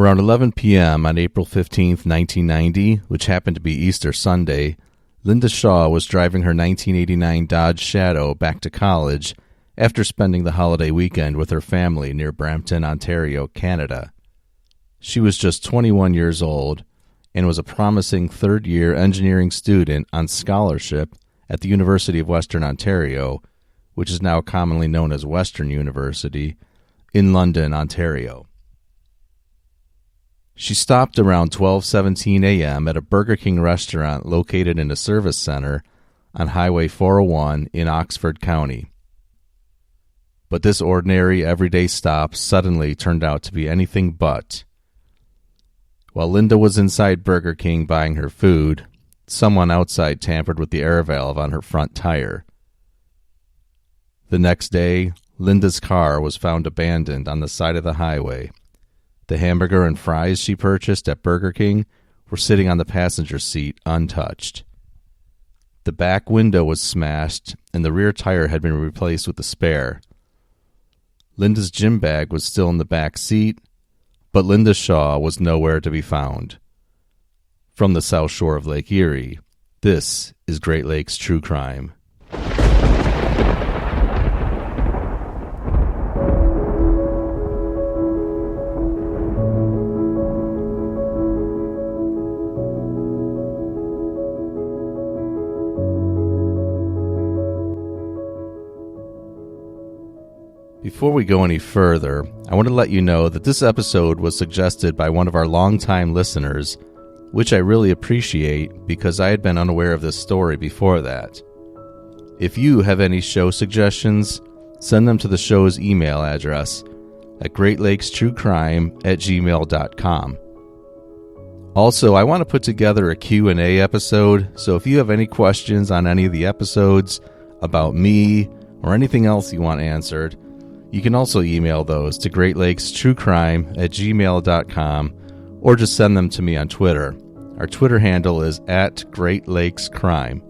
Around 11 p.m. on April 15, 1990, which happened to be Easter Sunday, Lynda Shaw was driving her 1989 Dodge Shadow back to college after spending the holiday weekend with her family near Brampton, Ontario, Canada. She was just 21 years old and was a promising third-year engineering student on scholarship at the University of Western Ontario, which is now commonly known as Western University, in London, Ontario. She stopped around 12:17 a.m. at a Burger King restaurant located in a service center on Highway 401 in Oxford County. But this ordinary, everyday stop suddenly turned out to be anything but. While Lynda was inside Burger King buying her food, someone outside tampered with the air valve on her front tire. The next day, Lynda's car was found abandoned on the side of the highway. The hamburger and fries she purchased at Burger King were sitting on the passenger seat untouched. The back window was smashed, and the rear tire had been replaced with a spare. Lynda's gym bag was still in the back seat, but Lynda Shaw was nowhere to be found. From the South Shore of Lake Erie, this is Great Lakes True Crime. Before we go any further, I want to let you know that this episode was suggested by one of our longtime listeners, which I really appreciate because I had been unaware of this story before that. If you have any show suggestions, send them to the show's email address at greatlakestruecrime@gmail.com. Also, I want to put together a Q&A episode, so if you have any questions on any of the episodes, about me, or anything else you want answered, you can also email those to greatlakestruecrime@gmail.com or just send them to me on Twitter. Our Twitter handle is @GreatLakesCrime.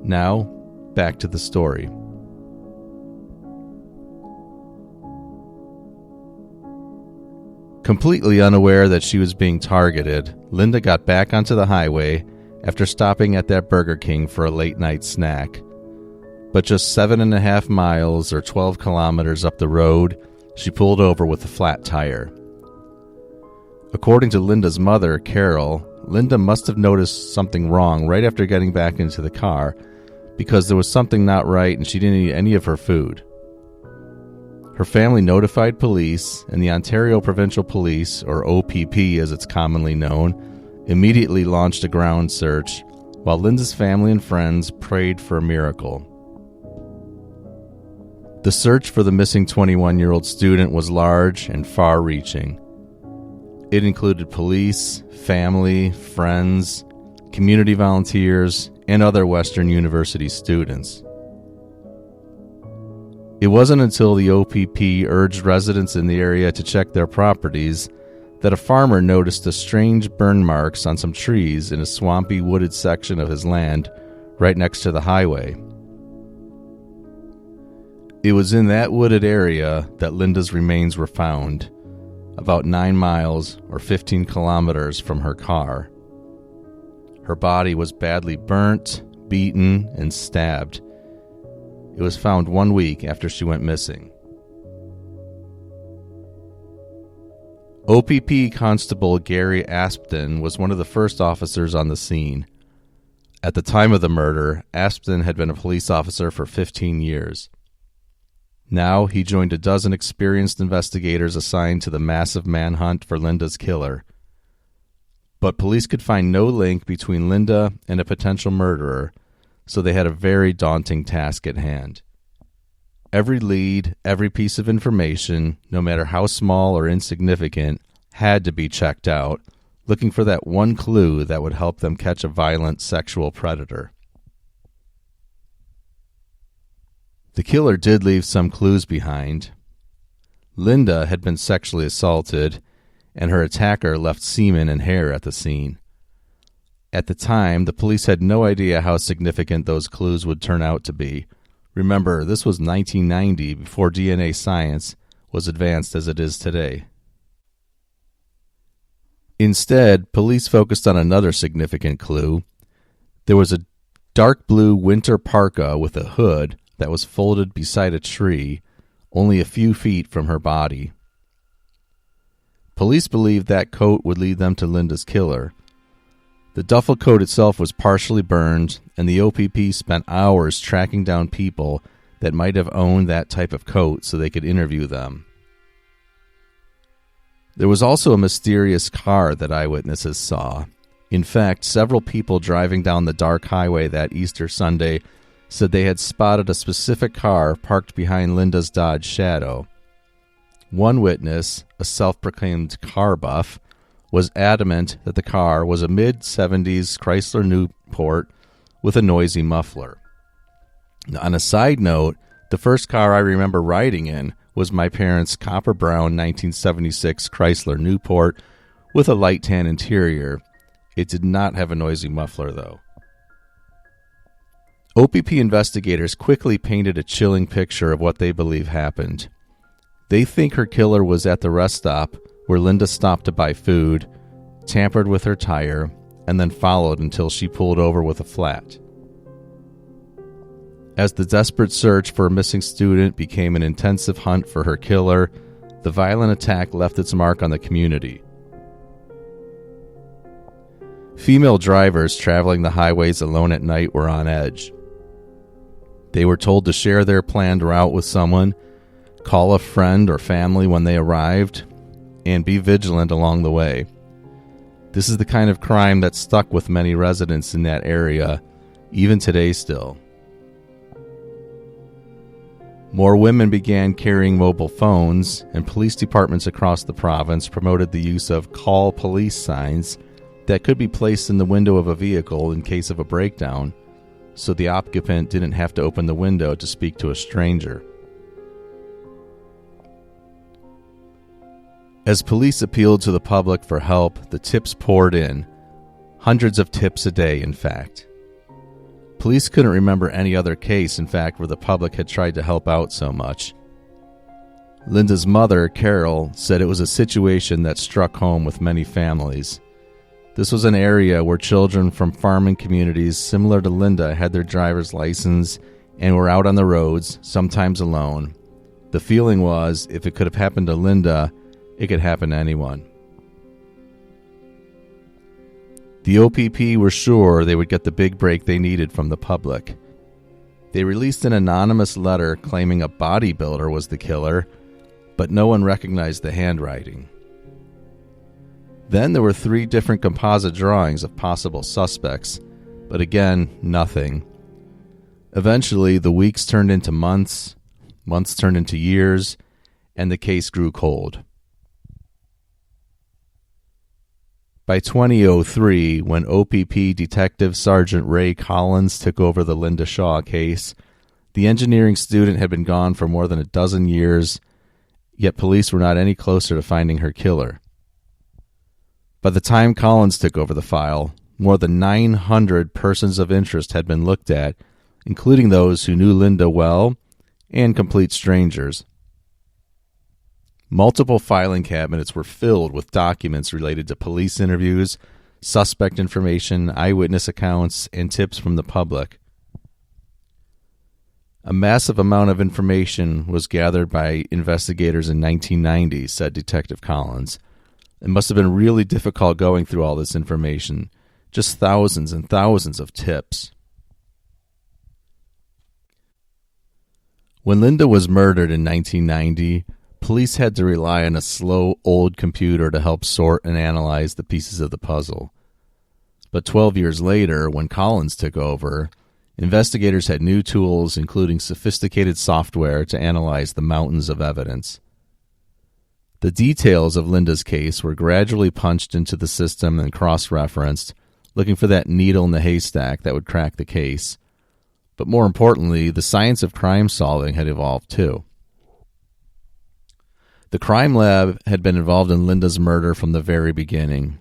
Now, back to the story. Completely unaware that she was being targeted, Lynda got back onto the highway after stopping at that Burger King for a late-night snack. But just 7.5 miles or 12 kilometers up the road, she pulled over with a flat tire. According to Lynda's mother, Carol, Lynda must have noticed something wrong right after getting back into the car because there was something not right and she didn't eat any of her food. Her family notified police, and the Ontario Provincial Police, or OPP as it's commonly known, immediately launched a ground search while Lynda's family and friends prayed for a miracle. The search for the missing 21-year-old student was large and far-reaching. It included police, family, friends, community volunteers, and other Western University students. It wasn't until the OPP urged residents in the area to check their properties that a farmer noticed the strange burn marks on some trees in a swampy, wooded section of his land right next to the highway. It was in that wooded area that Lynda's remains were found, about 9 miles or 15 kilometers from her car. Her body was badly burnt, beaten, and stabbed. It was found 1 week after she went missing. OPP Constable Gary Aspden was one of the first officers on the scene. At the time of the murder, Aspden had been a police officer for 15 years. Now he joined a dozen experienced investigators assigned to the massive manhunt for Lynda's killer. But police could find no link between Lynda and a potential murderer, so they had a very daunting task at hand. Every lead, every piece of information, no matter how small or insignificant, had to be checked out, looking for that one clue that would help them catch a violent sexual predator. The killer did leave some clues behind. Lynda had been sexually assaulted, and her attacker left semen and hair at the scene. At the time, the police had no idea how significant those clues would turn out to be. Remember, this was 1990, before DNA science was advanced as it is today. Instead, police focused on another significant clue. There was a dark blue winter parka with a hood that was folded beside a tree, only a few feet from her body. Police believed that coat would lead them to Lynda's killer. The duffel coat itself was partially burned, and the OPP spent hours tracking down people that might have owned that type of coat so they could interview them. There was also a mysterious car that eyewitnesses saw. In fact, several people driving down the dark highway that Easter Sunday said they had spotted a specific car parked behind Lynda's Dodge Shadow. One witness, a self-proclaimed car buff, was adamant that the car was a mid-70s Chrysler Newport with a noisy muffler. Now, on a side note, the first car I remember riding in was my parents' copper brown 1976 Chrysler Newport with a light tan interior. It did not have a noisy muffler, though. OPP investigators quickly painted a chilling picture of what they believe happened. They think her killer was at the rest stop where Lynda stopped to buy food, tampered with her tire, and then followed until she pulled over with a flat. As the desperate search for a missing student became an intensive hunt for her killer, the violent attack left its mark on the community. Female drivers traveling the highways alone at night were on edge. They were told to share their planned route with someone, call a friend or family when they arrived, and be vigilant along the way. This is the kind of crime that stuck with many residents in that area, even today still. More women began carrying mobile phones, and police departments across the province promoted the use of call police signs that could be placed in the window of a vehicle in case of a breakdown, so the occupant didn't have to open the window to speak to a stranger. As police appealed to the public for help, the tips poured in. Hundreds of tips a day, in fact. Police couldn't remember any other case, in fact, where the public had tried to help out so much. Lynda's mother, Carol, said it was a situation that struck home with many families. This was an area where children from farming communities similar to Lynda had their driver's license and were out on the roads, sometimes alone. The feeling was, if it could have happened to Lynda, it could happen to anyone. The OPP were sure they would get the big break they needed from the public. They released an anonymous letter claiming a bodybuilder was the killer, but no one recognized the handwriting. Then there were 3 different composite drawings of possible suspects, but again, nothing. Eventually, the weeks turned into months, months turned into years, and the case grew cold. By 2003, when OPP Detective Sergeant Ray Collins took over the Lynda Shaw case, the engineering student had been gone for more than a dozen years, yet police were not any closer to finding her killer. By the time Collins took over the file, more than 900 persons of interest had been looked at, including those who knew Lynda well and complete strangers. Multiple filing cabinets were filled with documents related to police interviews, suspect information, eyewitness accounts, and tips from the public. A massive amount of information was gathered by investigators in 1990, said Detective Collins. It must have been really difficult going through all this information, just thousands and thousands of tips. When Lynda was murdered in 1990, police had to rely on a slow, old computer to help sort and analyze the pieces of the puzzle. But 12 years later, when Collins took over, investigators had new tools, including sophisticated software, to analyze the mountains of evidence. The details of Lynda's case were gradually punched into the system and cross-referenced, looking for that needle in the haystack that would crack the case. But more importantly, the science of crime solving had evolved too. The crime lab had been involved in Lynda's murder from the very beginning.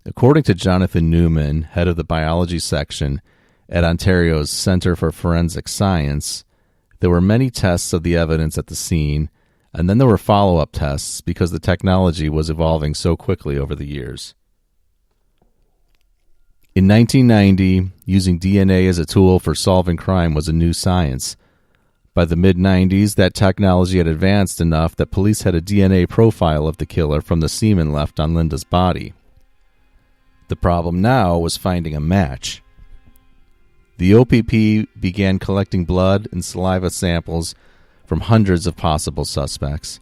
According to Jonathan Newman, head of the biology section at Ontario's Centre for Forensic Science, there were many tests of the evidence at the scene, and then there were follow-up tests because the technology was evolving so quickly over the years. In 1990, using DNA as a tool for solving crime was a new science. By the mid-90s, that technology had advanced enough that police had a DNA profile of the killer from the semen left on Lynda's body. The problem now was finding a match. The OPP began collecting blood and saliva samples from hundreds of possible suspects.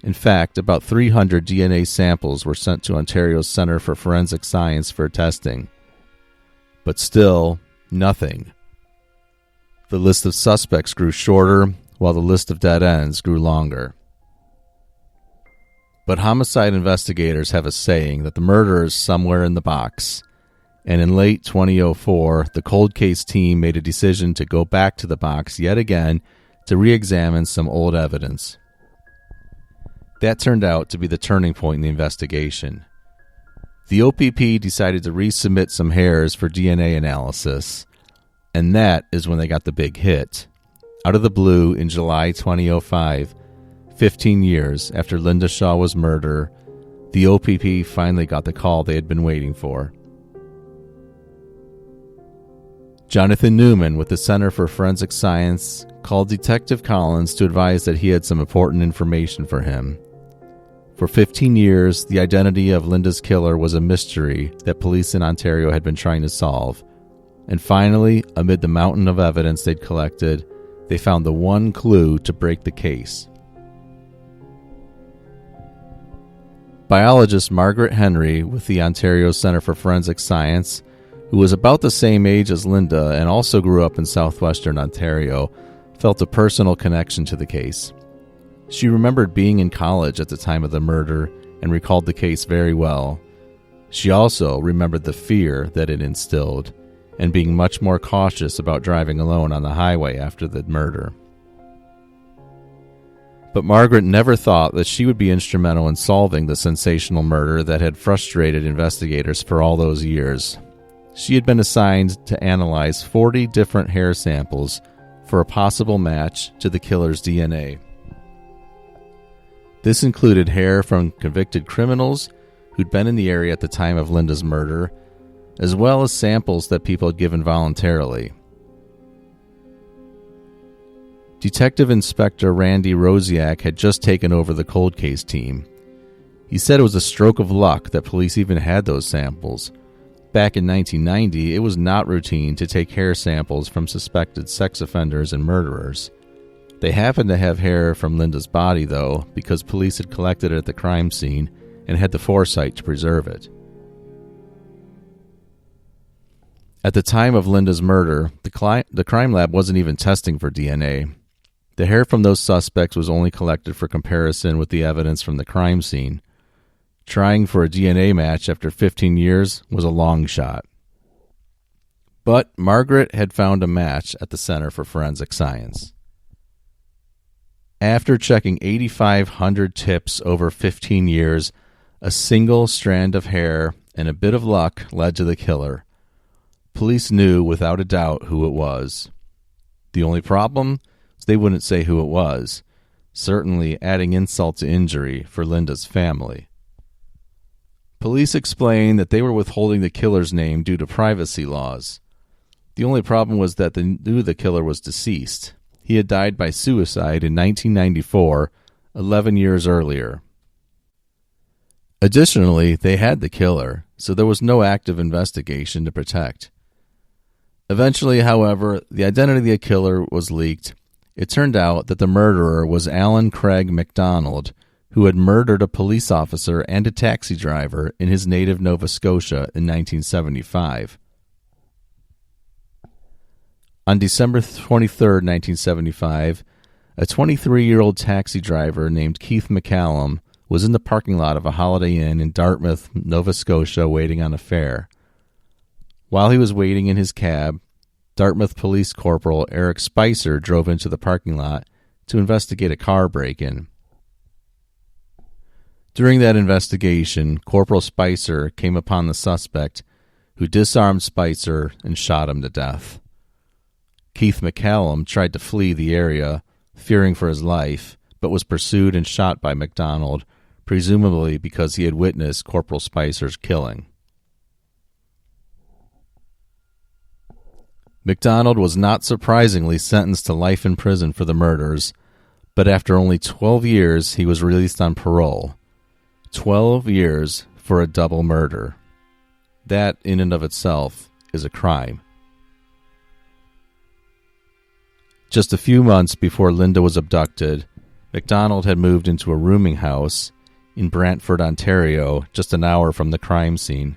In fact, about 300 DNA samples were sent to Ontario's Centre for Forensic Science for testing. But still, nothing. The list of suspects grew shorter, while the list of dead ends grew longer. But homicide investigators have a saying that the murderer is somewhere in the box, and in late 2004, the cold case team made a decision to go back to the box yet again to re-examine some old evidence. That turned out to be the turning point in the investigation. The OPP decided to resubmit some hairs for DNA analysis, and that is when they got the big hit. Out of the blue, in July 2005, 15 years after Lynda Shaw was murdered, the OPP finally got the call they had been waiting for. Jonathan Newman with the Center for Forensic Science called Detective Collins to advise that he had some important information for him. For 15 years, the identity of Lynda's killer was a mystery that police in Ontario had been trying to solve. And finally, amid the mountain of evidence they'd collected, they found the one clue to break the case. Biologist Margaret Henry with the Ontario Centre for Forensic Science, who was about the same age as Lynda and also grew up in southwestern Ontario, felt a personal connection to the case. She remembered being in college at the time of the murder and recalled the case very well. She also remembered the fear that it instilled and being much more cautious about driving alone on the highway after the murder. But Margaret never thought that she would be instrumental in solving the sensational murder that had frustrated investigators for all those years. She had been assigned to analyze 40 different hair samples for a possible match to the killer's DNA. This included hair from convicted criminals who'd been in the area at the time of Lynda's murder, as well as samples that people had given voluntarily. Detective Inspector Randy Rosiak had just taken over the cold case team. He said it was a stroke of luck that police even had those samples. Back in 1990, it was not routine to take hair samples from suspected sex offenders and murderers. They happened to have hair from Lynda's body, though, because police had collected it at the crime scene and had the foresight to preserve it. At the time of Lynda's murder, the crime lab wasn't even testing for DNA. The hair from those suspects was only collected for comparison with the evidence from the crime scene. Trying for a DNA match after 15 years was a long shot. But Margaret had found a match at the Center for Forensic Science. After checking 8,500 tips over 15 years, a single strand of hair and a bit of luck led to the killer. Police knew without a doubt who it was. The only problem? They wouldn't say who it was, certainly adding insult to injury for Lynda's family. Police explained that they were withholding the killer's name due to privacy laws. The only problem was that they knew the killer was deceased. He had died by suicide in 1994, 11 years earlier. Additionally, they had the killer, so there was no active investigation to protect. Eventually, however, the identity of the killer was leaked. It turned out that the murderer was Alan Craig MacDonald, who had murdered a police officer and a taxi driver in his native Nova Scotia in 1975. On December 23, 1975, a 23-year-old taxi driver named Keith McCallum was in the parking lot of a Holiday Inn in Dartmouth, Nova Scotia, waiting on a fare. While he was waiting in his cab, Dartmouth Police Corporal Eric Spicer drove into the parking lot to investigate a car break-in. During that investigation, Corporal Spicer came upon the suspect, who disarmed Spicer and shot him to death. Keith McCallum tried to flee the area, fearing for his life, but was pursued and shot by MacDonald, presumably because he had witnessed Corporal Spicer's killing. MacDonald was not surprisingly sentenced to life in prison for the murders, but after only 12 years, he was released on parole. 12 years for a double murder. That, in and of itself, is a crime. Just a few months before Lynda was abducted, MacDonald had moved into a rooming house in Brantford, Ontario, just an hour from the crime scene.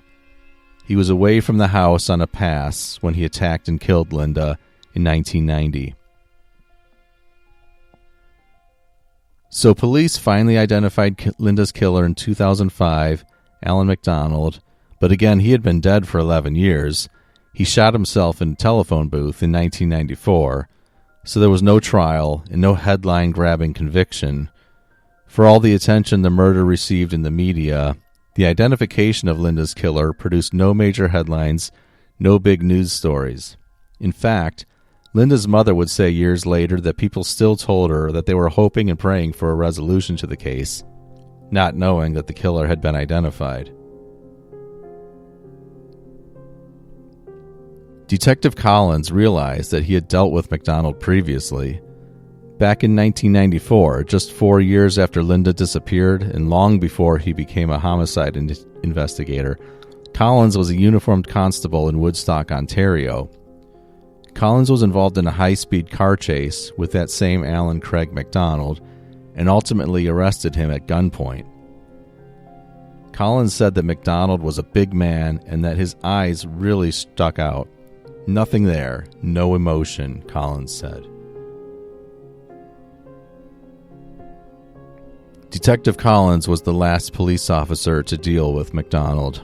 He was away from the house on a pass when he attacked and killed Lynda in 1990. So police finally identified Lynda's killer in 2005, Alan MacDonald, but again, he had been dead for 11 years. He shot himself in a telephone booth in 1994, so there was no trial and no headline-grabbing conviction. For all the attention the murder received in the media, the identification of Lynda's killer produced no major headlines, no big news stories. In fact, Lynda's mother would say years later that people still told her that they were hoping and praying for a resolution to the case, not knowing that the killer had been identified. Detective Collins realized that he had dealt with MacDonald previously. Back in 1994, just 4 years after Lynda disappeared and long before he became a homicide investigator, Collins was a uniformed constable in Woodstock, Ontario. Collins was involved in a high-speed car chase with that same Alan Craig MacDonald and ultimately arrested him at gunpoint. Collins said that MacDonald was a big man and that his eyes really stuck out. Nothing there, no emotion, Collins said. Detective Collins was the last police officer to deal with MacDonald.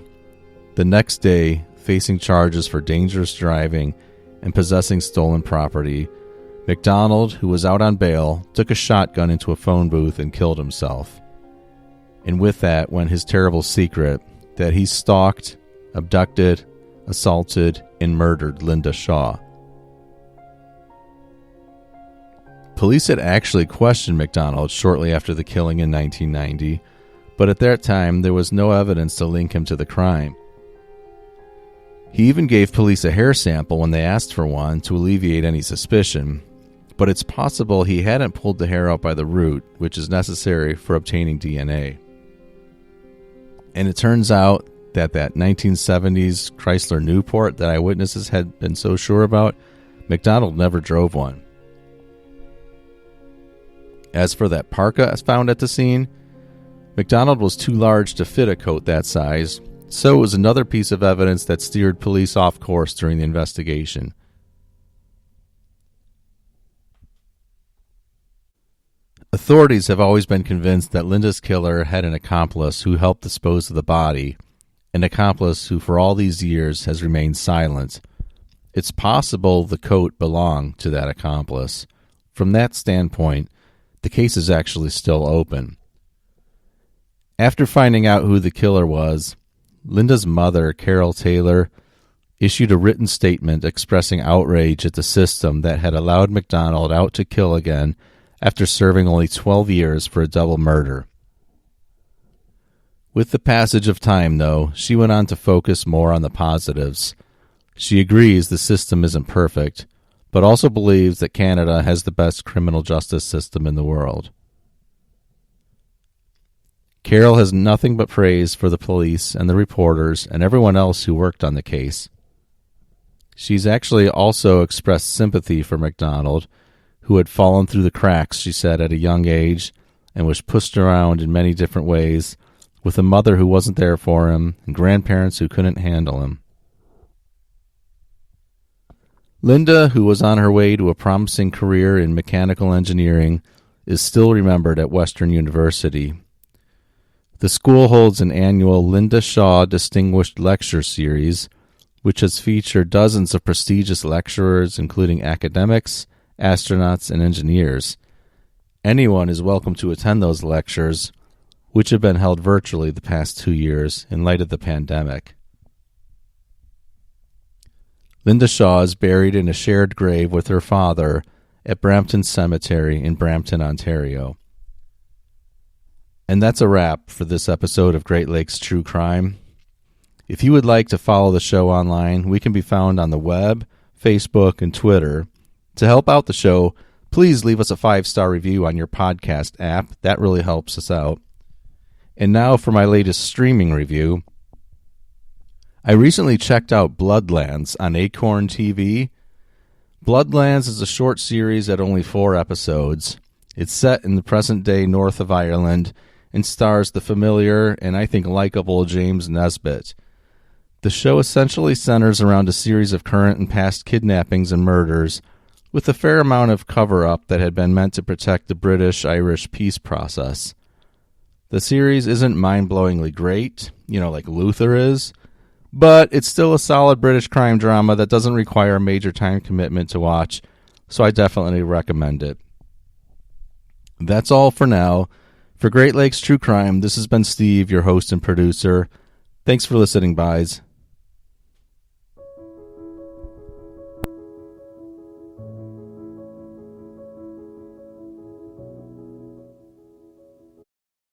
The next day, facing charges for dangerous driving and possessing stolen property, MacDonald, who was out on bail, took a shotgun into a phone booth and killed himself. And with that went his terrible secret that he stalked, abducted, assaulted, and murdered Lynda Shaw. Police had actually questioned MacDonald shortly after the killing in 1990, but at that time there was no evidence to link him to the crime. He even gave police a hair sample when they asked for one to alleviate any suspicion, but it's possible he hadn't pulled the hair out by the root, which is necessary for obtaining DNA. And it turns out that 1970s Chrysler Newport that eyewitnesses had been so sure about, MacDonald never drove one. As for that parka found at the scene, MacDonald was too large to fit a coat that size, so it was another piece of evidence that steered police off course during the investigation. Authorities have always been convinced that Lynda's killer had an accomplice who helped dispose of the body, an accomplice who for all these years has remained silent. It's possible the coat belonged to that accomplice. From that standpoint, the case is actually still open. After finding out who the killer was, Lynda's mother, Carol Taylor, issued a written statement expressing outrage at the system that had allowed MacDonald out to kill again after serving only 12 years for a double murder. With the passage of time, though, she went on to focus more on the positives. She agrees the system isn't perfect, but also believes that Canada has the best criminal justice system in the world. Carol has nothing but praise for the police and the reporters and everyone else who worked on the case. She's actually also expressed sympathy for MacDonald, who had fallen through the cracks, she said, at a young age and was pushed around in many different ways, with a mother who wasn't there for him and grandparents who couldn't handle him. Lynda, who was on her way to a promising career in mechanical engineering, is still remembered at Western University. The school holds an annual Lynda Shaw Distinguished Lecture Series, which has featured dozens of prestigious lecturers, including academics, astronauts, and engineers. Anyone is welcome to attend those lectures, which have been held virtually the past 2 years in light of the pandemic. Lynda Shaw is buried in a shared grave with her father at Brampton Cemetery in Brampton, Ontario. And that's a wrap for this episode of Great Lakes True Crime. If you would like to follow the show online, we can be found on the web, Facebook, and Twitter. To help out the show, please leave us a 5-star review on your podcast app. That really helps us out. And now for my latest streaming review. I recently checked out Bloodlands on Acorn TV. Bloodlands is a short series at only 4 episodes. It's set in the present-day north of Ireland and stars the familiar and I think likable James Nesbitt. The show essentially centers around a series of current and past kidnappings and murders, with a fair amount of cover-up that had been meant to protect the British-Irish peace process. The series isn't mind-blowingly great, like Luther is, but it's still a solid British crime drama that doesn't require a major time commitment to watch, so I definitely recommend it. That's all for now. For Great Lakes True Crime, this has been Steve, your host and producer. Thanks for listening, Buys.